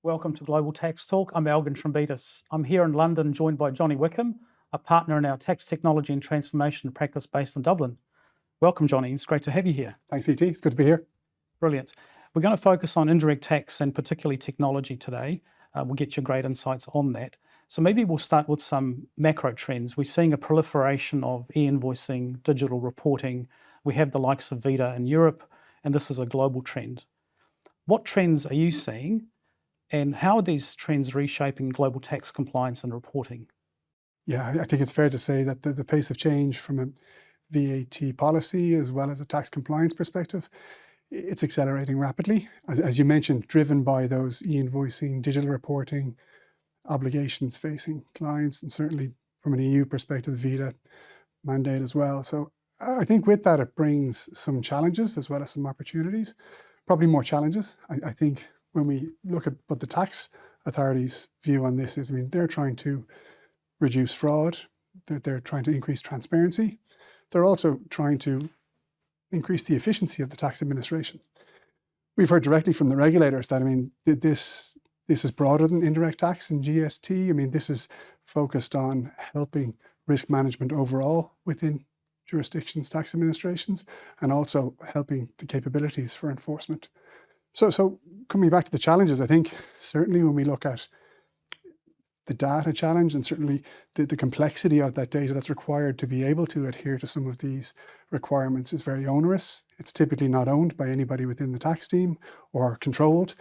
Welcome to Global Tax Talk. I'm Eugen Trombitas. I'm here in London, joined by Johnny Wickham, a partner in our tax technology and transformation practice based in Dublin. Welcome, Johnny. It's great to have you here. Thanks, ET. It's good to be here. Brilliant. We're going to focus on indirect tax and particularly technology today. We'll get your great insights on that. So maybe we'll start with some macro trends. We're seeing a proliferation of e-invoicing, digital reporting. We have the likes of Vita in Europe, and this is a global trend. What trends are you seeing? And how are these trends reshaping global tax compliance and reporting? Yeah, I think it's fair to say that the pace of change from a VAT policy as well as a tax compliance perspective, it's accelerating rapidly. As you mentioned, driven by those e-invoicing, digital reporting, obligations facing clients, and certainly from an EU perspective, Vita mandate as well. So I think with that, it brings some challenges as well as some opportunities, probably more challenges. I think when we look at what the tax authorities' view on this is, they're trying to reduce fraud, they're trying to increase transparency. They're also trying to increase the efficiency of the tax administration. We've heard directly from the regulators that, this is broader than indirect tax and GST. This is focused on helping risk management overall within jurisdictions' tax administrations and also helping the capabilities for enforcement. So coming back to the challenges, I think certainly when we look at the data challenge and certainly the complexity of that data that's required to be able to adhere to some of these requirements is very onerous. It's typically not owned by anybody within the tax team or controlled.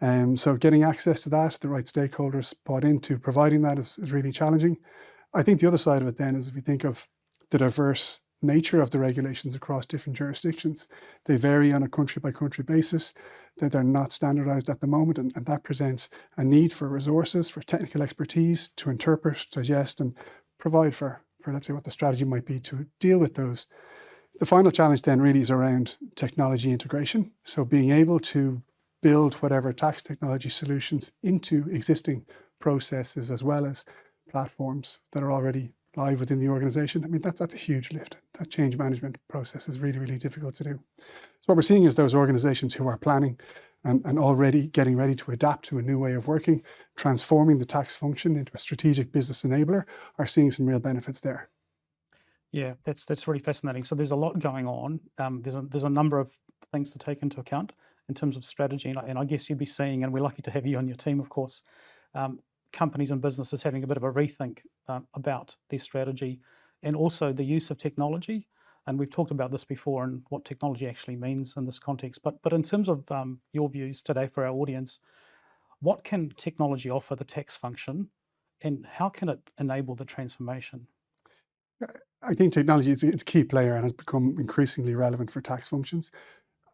So getting access to that, the right stakeholders bought into providing that is really challenging. I think the other side of it then is if we think of the diverse nature of the regulations across different jurisdictions. They vary on a country-by-country basis, that they're not standardized at the moment, and that presents a need for resources, for technical expertise to interpret, digest, and provide for let's say, what the strategy might be to deal with those. The final challenge then really is around technology integration. So being able to build whatever tax technology solutions into existing processes as well as platforms that are already live within the organization. That's a huge lift. That change management process is really, really difficult to do. So what we're seeing is those organizations who are planning and already getting ready to adapt to a new way of working, transforming the tax function into a strategic business enabler, are seeing some real benefits there. Yeah, that's really fascinating. So there's a lot going on. There's a number of things to take into account in terms of strategy, and I guess you'd be seeing, and we're lucky to have you on your team, of course, companies and businesses having a bit of a rethink about their strategy and also the use of technology. And we've talked about this before and what technology actually means in this context. But in terms of your views today for our audience, what can technology offer the tax function and how can it enable the transformation? I think technology is a key player and has become increasingly relevant for tax functions.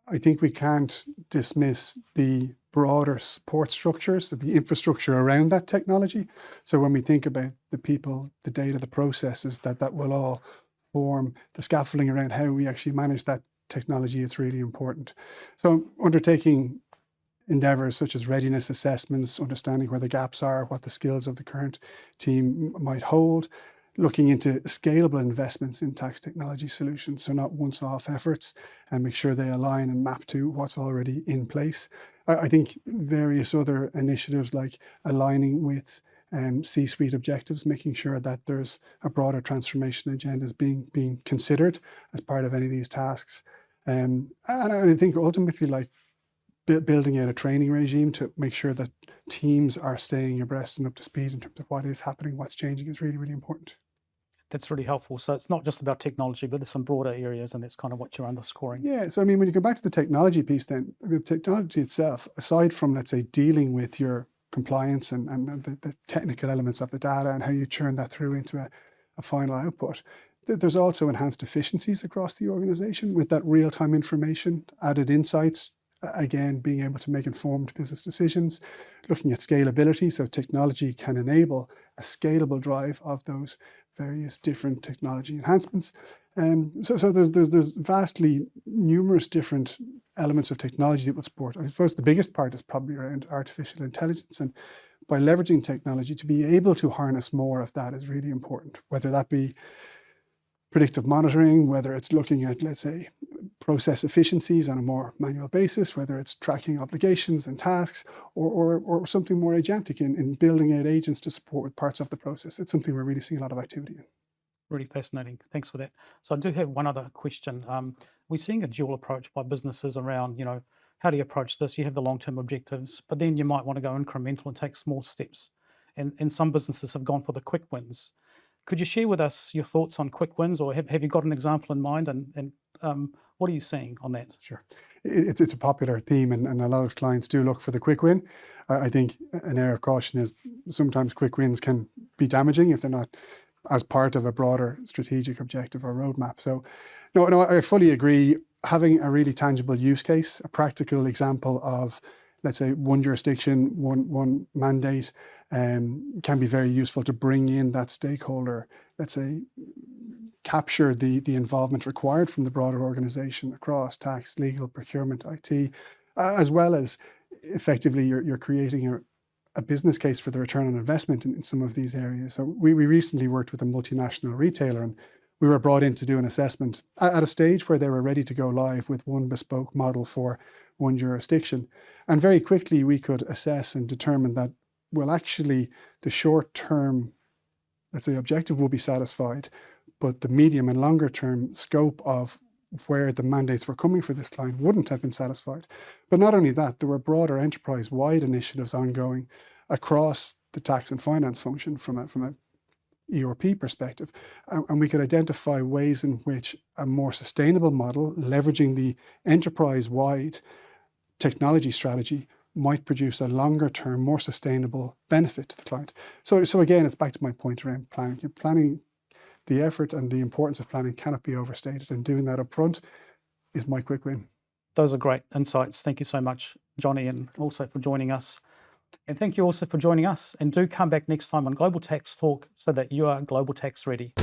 I think we can't dismiss the broader support structures, the infrastructure around that technology. So when we think about the people, the data, the processes that will all form the scaffolding around how we actually manage that technology, it's really important. So undertaking endeavors such as readiness assessments, understanding where the gaps are, what the skills of the current team might hold, looking into scalable investments in tax technology solutions, so not once-off efforts, and make sure they align and map to what's already in place. I think various other initiatives like aligning with C-suite objectives, making sure that there's a broader transformation agenda is being considered as part of any of these tasks. And I think ultimately, like building out a training regime to make sure that teams are staying abreast and up to speed in terms of what is happening, what's changing is really, really important. That's really helpful. So it's not just about technology, but there's some broader areas, and that's kind of what you're underscoring. Yeah, so when you go back to the technology piece then, the technology itself, aside from, let's say, dealing with your compliance and the technical elements of the data and how you churn that through into a final output, there's also enhanced efficiencies across the organization with that real-time information, added insights, again, being able to make informed business decisions, looking at scalability, so technology can enable a scalable drive of those various different technology enhancements. So there's vastly numerous different elements of technology that would support. I suppose the biggest part is probably around artificial intelligence, and by leveraging technology to be able to harness more of that is really important, whether that be predictive monitoring, whether it's looking at, let's say, process efficiencies on a more manual basis, whether it's tracking obligations and tasks or something more agentic in building out agents to support with parts of the process. It's something we're really seeing a lot of activity in. Really fascinating. Thanks for that. So I do have one other question. We're seeing a dual approach by businesses around, how do you approach this? You have the long-term objectives, but then you might want to go incremental and take small steps. And some businesses have gone for the quick wins. Could you share with us your thoughts on quick wins, or have you got an example in mind? And what are you seeing on that? Sure. It's a popular theme, and a lot of clients do look for the quick win. I think an air of caution is sometimes quick wins can be damaging if they're not as part of a broader strategic objective or roadmap. So, no, I fully agree. Having a really tangible use case, a practical example of, let's say, one jurisdiction, one mandate, can be very useful to bring in that stakeholder, let's say, capture the involvement required from the broader organization across tax, legal, procurement, IT, as well as effectively you're creating a business case for the return on investment in some of these areas. So we recently worked with a multinational retailer, and we were brought in to do an assessment at a stage where they were ready to go live with one bespoke model for one jurisdiction. And very quickly we could assess and determine that, well, actually the short-term, let's say, objective will be satisfied, but the medium and longer term scope of where the mandates were coming for this client wouldn't have been satisfied. But not only that, there were broader enterprise-wide initiatives ongoing across the tax and finance function from a ERP perspective. And we could identify ways in which a more sustainable model, leveraging the enterprise-wide technology strategy, might produce a longer term, more sustainable benefit to the client. So again, it's back to my point around planning. Planning, the effort and the importance of planning cannot be overstated, and doing that up front is my quick win. Those are great insights. Thank you so much, Johnny, and also for joining us. And thank you also for joining us. And do come back next time on Global Tax Talk so that you are global tax ready.